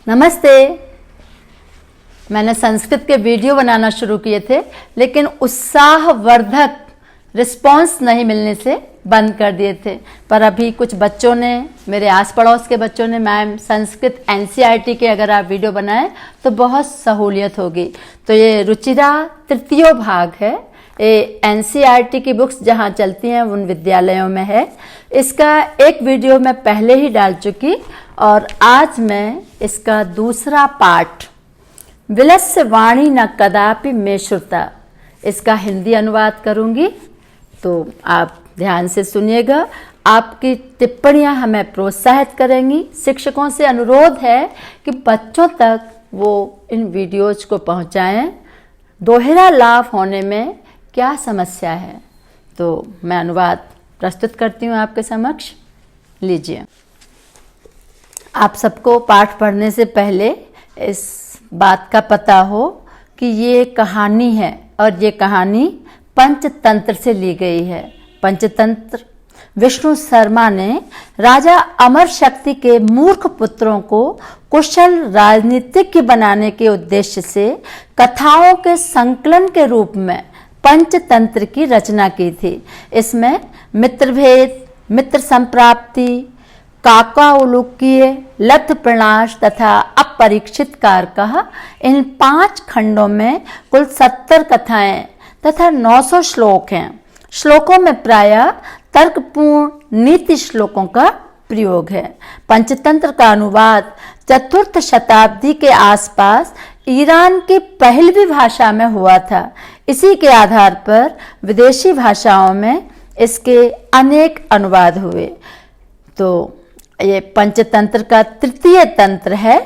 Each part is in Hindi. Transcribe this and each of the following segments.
नमस्ते। मैंने संस्कृत के वीडियो बनाना शुरू किए थे, लेकिन उत्साहवर्धक रिस्पॉन्स नहीं मिलने से बंद कर दिए थे। पर अभी कुछ बच्चों ने, मेरे आस पड़ोस के बच्चों ने, मैम संस्कृत एनसीईआरटी के अगर आप वीडियो बनाएं तो बहुत सहूलियत होगी। तो ये रुचिरा तृतीय भाग है। ये एनसीईआरटी की बुक्स जहाँ चलती हैं उन विद्यालयों में है। इसका एक वीडियो मैं पहले ही डाल चुकी और आज मैं इसका दूसरा पार्ट, विलस्य वाणी न कदापि मे श्रुता, इसका हिंदी अनुवाद करूंगी। तो आप ध्यान से सुनिएगा। आपकी टिप्पणियां हमें प्रोत्साहित करेंगी। शिक्षकों से अनुरोध है कि बच्चों तक वो इन वीडियोज को पहुंचाएं। दोहरा लाभ होने में क्या समस्या है? तो मैं अनुवाद प्रस्तुत करती हूँ आपके समक्ष। लीजिए। आप सबको पाठ पढ़ने से पहले इस बात का पता हो कि ये कहानी है और ये कहानी पंचतंत्र से ली गई है। पंचतंत्र विष्णु शर्मा ने राजा अमर शक्ति के मूर्ख पुत्रों को कुशल राजनीतिज्ञ बनाने के उद्देश्य से कथाओं के संकलन के रूप में पंचतंत्र की रचना की थी। इसमें मित्रभेद, मित्र संप्राप्ति, काकाउलूकीय, लब्ध प्रणाश तथा अपरीक्षित कारकः, इन 5 खंडों में कुल 70 कथाएं तथा 900 श्लोक हैं। श्लोकों में प्रायः तर्कपूर्ण नीति श्लोकों का प्रयोग है। पंचतंत्र का अनुवाद 4th शताब्दी के आसपास ईरान की पहलवी भाषा में हुआ था। इसी के आधार पर विदेशी भाषाओं में इसके अनेक अनुवाद हुए। तो ये पंचतंत्र का तृतीय तंत्र है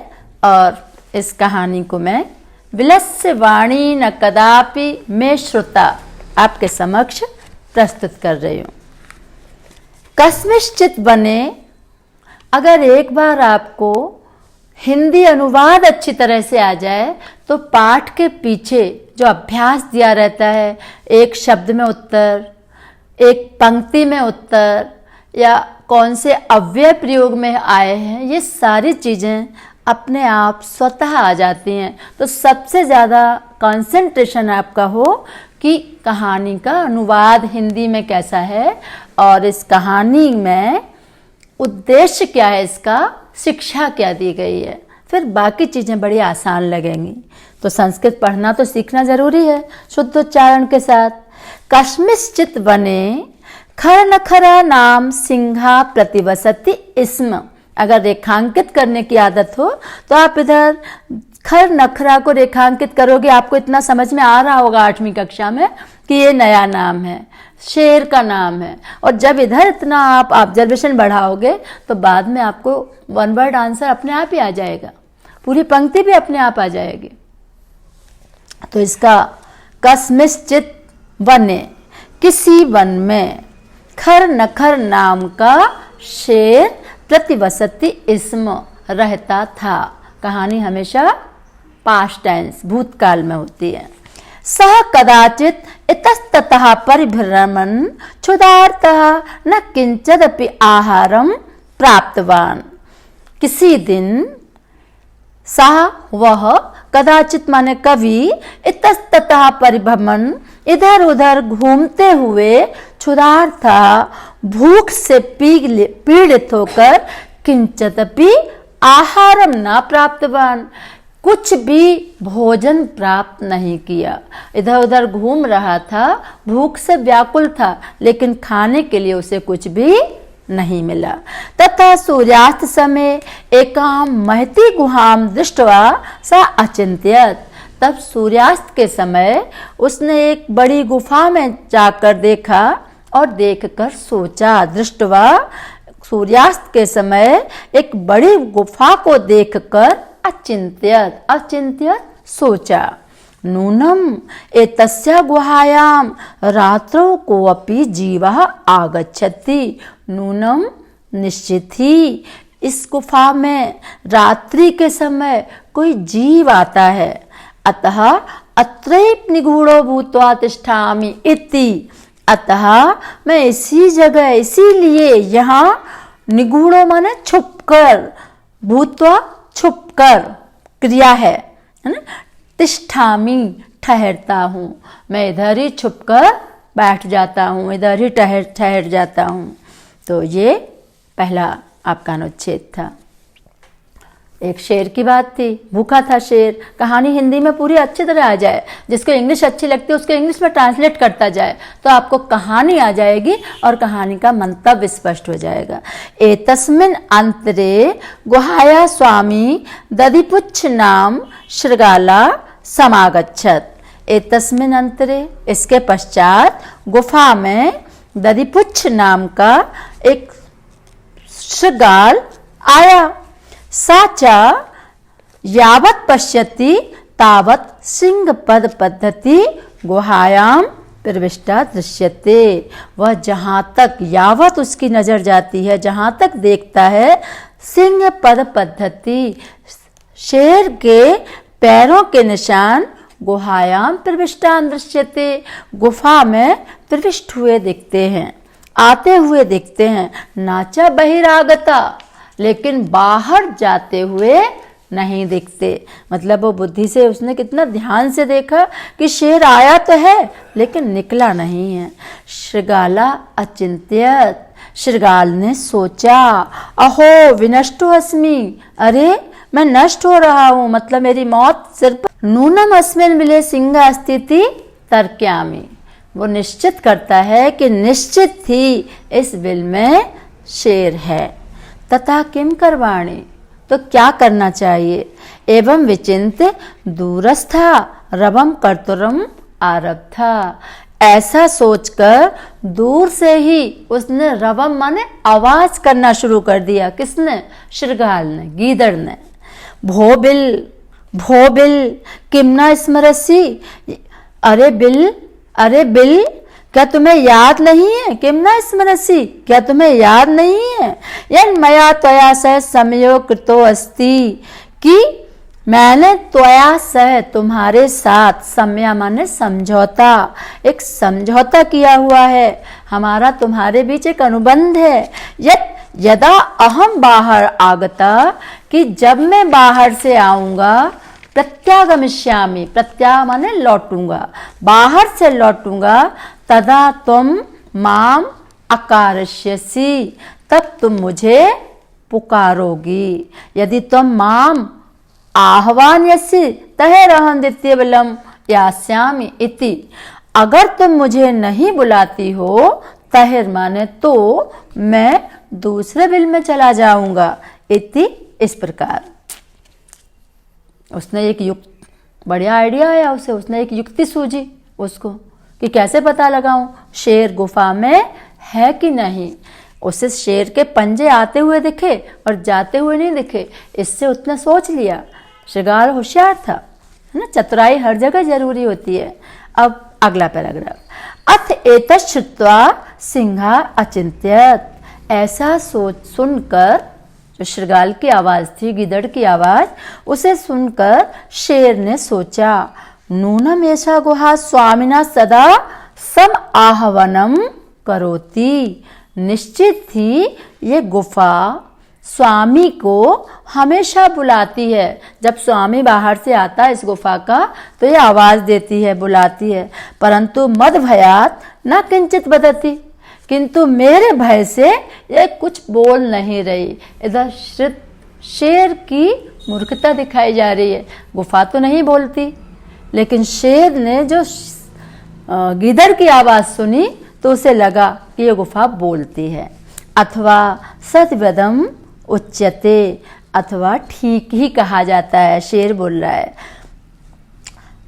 और इस कहानी को मैं विलस्य वाणी न कदापि मे श्रुता आपके समक्ष प्रस्तुत कर रही हूँ। कस्मिश्चित बने, अगर एक बार आपको हिंदी अनुवाद अच्छी तरह से आ जाए तो पाठ के पीछे जो अभ्यास दिया रहता है, एक शब्द में उत्तर, एक पंक्ति में उत्तर, या कौन से अव्यय प्रयोग में आए हैं, ये सारी चीज़ें अपने आप स्वतः आ जाती हैं। तो सबसे ज़्यादा कंसंट्रेशन आपका हो कि कहानी का अनुवाद हिंदी में कैसा है और इस कहानी में उद्देश्य क्या है, इसका शिक्षा क्या दी गई है। फिर बाकी चीज़ें बड़ी आसान लगेंगी। तो संस्कृत पढ़ना तो सीखना ज़रूरी है शुद्ध उच्चारण के साथ। कस्मिश्चित वने खर नखरा नाम सिंहा प्रतिवसति स्म। अगर रेखांकित करने की आदत हो तो आप इधर खर नखरा को रेखांकित करोगे। आपको इतना समझ में आ रहा होगा 8वीं कक्षा में कि ये नया नाम है, शेर का नाम है। और जब इधर इतना आप ऑब्जर्वेशन बढ़ाओगे तो बाद में आपको वन वर्ड आंसर अपने आप ही आ जाएगा, पूरी पंक्ति भी अपने आप आ जाएगी। तो इसका कस्मिश्चित वने, किसी वन में, खर नखर नाम का शेर प्रतिवसति इसम रहता था। कहानी हमेशा पास्ट टेंस, भूतकाल में होती है। सह कदाचित इतस्ततः परिभ्रमन् क्षुधार्तः न किंचिदपि आहारं प्राप्तवान। किसी दिन सह, वह, कदाचित माने कभी, इतस्ततः परिभ्रमन्, इधर उधर घूमते हुए, क्षुधार्थ, भूख से पीड़ित होकर, किंचिदपि आहारम न प्राप्तवान, कुछ भी भोजन प्राप्त नहीं किया। इधर उधर घूम रहा था, भूख से व्याकुल था, लेकिन खाने के लिए उसे कुछ भी नहीं मिला। तथा सूर्यास्त समय एकाम महती गुहाम दृष्ट्वा सा अचिंत्यत। तब सूर्यास्त के समय उसने एक बड़ी गुफा में जाकर देखा और देखकर सोचा। दृष्टवा, सूर्यास्त के समय एक बड़ी गुफा को देखकर अचिंत्यत, अचिंत्यत सोचा। नूनम एतस्या गुहायाम रात्रौ कोऽपि जीवः आगच्छति। नूनम निश्चित ही इस गुफा में रात्रि के समय कोई जीव आता है। अतः अत्रैव निगूढ़ो भूत्वा तिष्ठामि इति, अतः मैं इसी जगह, इसीलिए यहाँ निगूढ़ो माने छुपकर, भूत्वा छुपकर क्रिया है ना, तिष्ठामि ठहरता हूँ, मैं इधर ही छुपकर बैठ जाता हूँ, इधर ही ठहर जाता हूँ। तो ये पहला आपका अनुच्छेद था। एक शेर की बात थी, भूखा था शेर। कहानी हिंदी में पूरी अच्छी तरह आ जाए, जिसको इंग्लिश अच्छी लगती है उसको इंग्लिश में ट्रांसलेट करता जाए तो आपको कहानी आ जाएगी और कहानी का मंतव्य स्पष्ट हो जाएगा। एतस्मिन् अंतरे गुहाया स्वामी दधिपुच्छ नाम शृगाला समागच्छत। एतस्मिन् अंतरे, इसके पश्चात गुफा में दधिपुच्छ नाम का एक शृगाल आया। साचा यावत पश्यति तावत सिंह पद पद्धति गुहायाम प्रविष्टा दृश्यते। वह जहाँ तक, यावत उसकी नजर जाती है, जहाँ तक देखता है, सिंह पद पद्धति, शेर के पैरों के निशान गुहायाम प्रविष्टा दृश्यते, गुफा में प्रविष्ट हुए दिखते हैं, आते हुए दिखते हैं। नाचा बहिरागता, लेकिन बाहर जाते हुए नहीं दिखते। मतलब वो बुद्धि से उसने कितना ध्यान से देखा कि शेर आया तो है लेकिन निकला नहीं है। शृगाला अचिंत्यत, शृगाल ने सोचा, अहो विनष्टो अस्मि, अरे मैं नष्ट हो रहा हूँ, मतलब मेरी मौत सिर्फ। नूनम अस्मिन् मिले सिंह अस्तिति तर्क्यामि, वो निश्चित करता है कि निश्चित ही इस बिल में शेर है। तथा किम करवाणी, तो क्या करना चाहिए। एवं विचिंत दूरस्था रवम कर्तुरम आरब्धा, ऐसा सोचकर दूर से ही उसने रवम माने आवाज करना शुरू कर दिया। किसने? शृगाल ने, गीदड़ ने। भो बिल किम न स्मरसी, अरे बिल क्या तुम्हें याद नहीं है। किम न स्मरसी, क्या तुम्हें याद नहीं है। यन मया त्वया सह समयो कृतो अस्ति, कि मैंने त्वया सह तुम्हारे साथ, समया माने समझौता, एक समझौता किया हुआ है, हमारा तुम्हारे बीच एक अनुबंध है। यदा अहम बाहर आगता, कि जब मैं बाहर से आऊंगा, प्रत्यागमिष्यामि, प्रत्या माने लौटूंगा, बाहर से लौटूंगा, तदा तुम माम अकारष्यसि, तब तुम मुझे पुकारोगी। यदि तुम माम आह्वान्यसि तहेरहं द्वितीय बलम यास्यामि इति, अगर तुम मुझे नहीं बुलाती हो, तहेर माने तो, मैं दूसरे बिल में चला जाऊंगा। इति, इस प्रकार उसने एक बढ़िया आइडिया आया उसे, उसने एक युक्ति सूझी उसको कि कैसे पता लगाऊं शेर गुफा में है कि नहीं। उसे शेर के पंजे आते हुए दिखे और जाते हुए नहीं दिखे, इससे उसने सोच लिया। शृगाल होशियार था, है ना, चतुराई हर जगह जरूरी होती है। अब अगला पैराग्राफ, अथ एतत् श्रुत्वा सिंहा अचिंत्यत, ऐसा सोच सुनकर, जो शृगाल की आवाज थी, गिदड़ की आवाज, उसे सुनकर शेर ने सोचा, नूनम ऐसा गुहा स्वामिना सदा सम आह्वानम करोति, निश्चित ही ये गुफा स्वामी को हमेशा बुलाती है। जब स्वामी बाहर से आता है इस गुफा का तो ये आवाज देती है, बुलाती है। परंतु मद भयात न किंचित बदती, किंतु मेरे भय से ये कुछ बोल नहीं रही। इधर शेर की मूर्खता दिखाई जा रही है, गुफा तो नहीं बोलती, लेकिन शेर ने जो गिदड़ की आवाज सुनी तो उसे लगा कि ये गुफा बोलती है। अथवा सत्यवदम उच्यते, अथवा ठीक ही कहा जाता है, शेर बोल रहा है।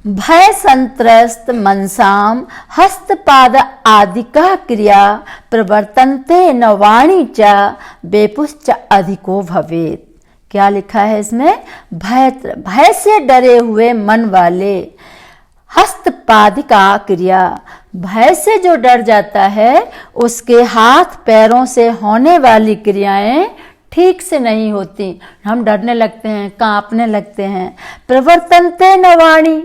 भय संत्रस्त मनसाम हस्तपाद आदिका क्रिया प्रवर्तन्ते न वाणी च बेपुश्च अधिको भवेत। क्या लिखा है इसमें? भय से डरे हुए मन वाले, हस्तपादिका क्रिया, भय से जो डर जाता है उसके हाथ पैरों से होने वाली क्रियाएं ठीक से नहीं होती, हम डरने लगते हैं, कांपने लगते हैं। प्रवर्तन्ते न वाणी,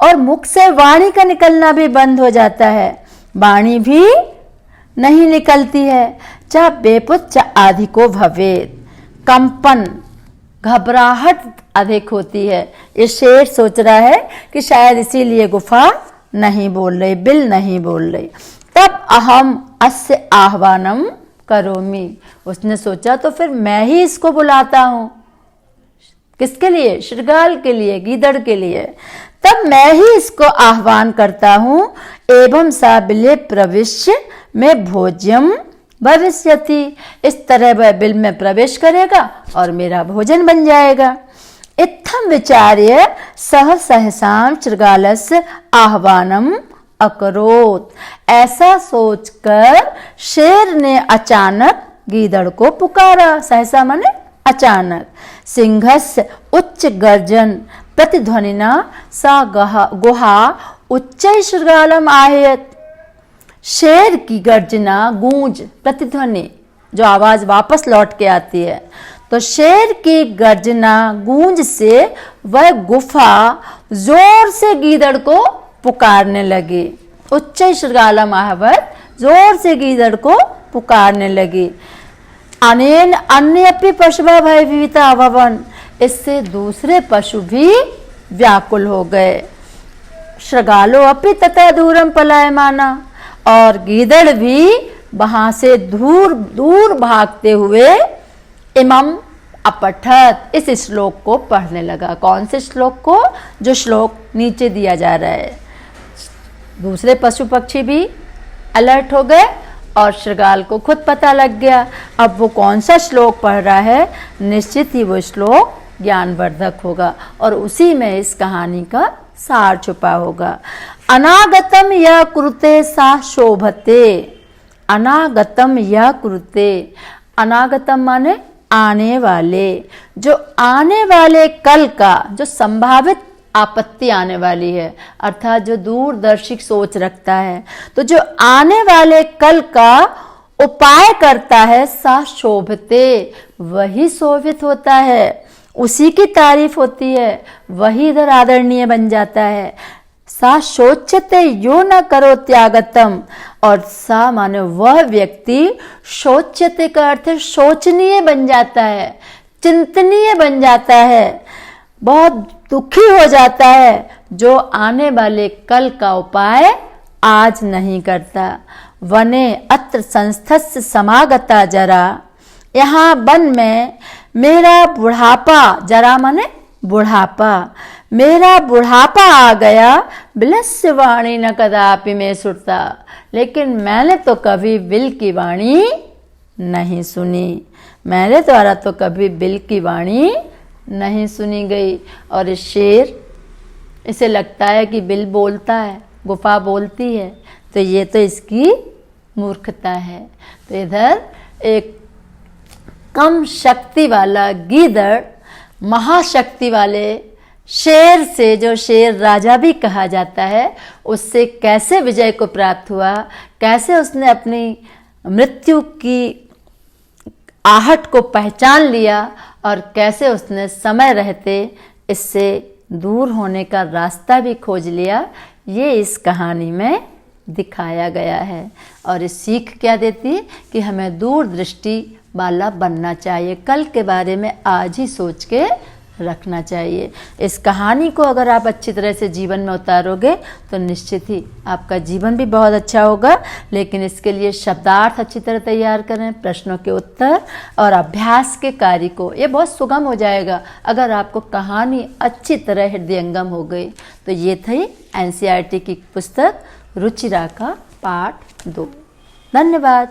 और मुख से वाणी का निकलना भी बंद हो जाता है, वाणी भी नहीं निकलती है। च बेपुत च अधिको भवेत, कंपन घबराहट अधिक होती है। ये शेर सोच रहा है कि शायद इसीलिए गुफा नहीं बोल रही, बिल नहीं बोल रही। तब अहम अस्य आह्वानम करोमि, उसने सोचा तो फिर मैं ही इसको बुलाता हूं। किसके लिए? शृगाल के लिए, गीदड़ के लिए। तब मैं ही इसको आह्वान करता हूं। एवं सा बिले प्रविश्य में भोज्यम भविष्यति, इस तरह वह बिल में प्रवेश करेगा और मेरा भोजन बन जाएगा। इत्थम विचार्य सह सहसाम शृगालस्य आह्वानम अकरोत, ऐसा सोचकर शेर ने अचानक गीदड़ को पुकारा। सहसा माने अचानक। सिंहस्य उच्च गर्जन प्रतिध्वनिना सा गुहा उच्च शृगालम आहयत, शेर की गर्जना, गूंज, प्रतिध्वनि जो आवाज वापस लौट के आती है, तो शेर की गर्जना गूंज से वह गुफा जोर से गीदड़ को पुकारने लगी। उच्च शृगालम आहवत, जोर से गीदड़ को पुकारने लगी। अनेन अन्यपि पशुभा भयभीता अभवन, इससे दूसरे पशु भी व्याकुल हो गए। शृगालो अपि तथा दूरम पलायमाना, और गीदड़ भी वहां से दूर दूर भागते हुए इमम अपठत, इस श्लोक को पढ़ने लगा। कौन से श्लोक को? जो श्लोक नीचे दिया जा रहा है। दूसरे पशु पक्षी भी अलर्ट हो गए और शृगाल को खुद पता लग गया। अब वो कौन सा श्लोक पढ़ रहा है, निश्चित ही वो श्लोक ज्ञानवर्धक होगा और उसी में इस कहानी का सार छुपा होगा। अनागतम यह कुरुते सा शोभते, अनागतम यह कुरुते, अनागतम माने आने वाले, जो आने वाले कल का, जो संभावित आपत्ति आने वाली है, अर्थात जो दूरदर्शिक सोच रखता है, तो जो आने वाले कल का उपाय करता है, सा शोभते, वही शोभित होता है, उसी की तारीफ होती है, वही इधर आदरणीय बन जाता है। सा शोच्यते यो न करो त्यागतम, और सा माने वह व्यक्ति, शोच्यते का अर्थ शोचनीय बन जाता है, चिंतनीय बन जाता है, बहुत दुखी हो जाता है, जो आने वाले कल का उपाय आज नहीं करता। वने अत्र संस्थस्य समागता जरा, यहाँ वन में मेरा बुढ़ापा, जरा माने बुढ़ापा, मेरा बुढ़ापा आ गया। बिलस्य वाणी न कदापि में सुनता, लेकिन मैंने तो कभी बिल की वाणी नहीं सुनी, मेरे द्वारा तो कभी बिल की वाणी नहीं सुनी गई। और इस शेर, इसे लगता है कि बिल बोलता है, गुफा बोलती है, तो ये तो इसकी मूर्खता है। तो इधर एक कम शक्ति वाला गीदड़ महाशक्ति वाले शेर से, जो शेर राजा भी कहा जाता है, उससे कैसे विजय को प्राप्त हुआ, कैसे उसने अपनी मृत्यु की आहट को पहचान लिया और कैसे उसने समय रहते इससे दूर होने का रास्ता भी खोज लिया, ये इस कहानी में दिखाया गया है। और इस सीख क्या देती है कि हमें दूरदृष्टि वाला बनना चाहिए, कल के बारे में आज ही सोच के रखना चाहिए। इस कहानी को अगर आप अच्छी तरह से जीवन में उतारोगे तो निश्चित ही आपका जीवन भी बहुत अच्छा होगा। लेकिन इसके लिए शब्दार्थ अच्छी तरह तैयार करें, प्रश्नों के उत्तर और अभ्यास के कार्य को, ये बहुत सुगम हो जाएगा अगर आपको कहानी अच्छी तरह हृदयंगम हो गई। तो ये थी NCERT की पुस्तक रुचिरा का पाठ 2। धन्यवाद।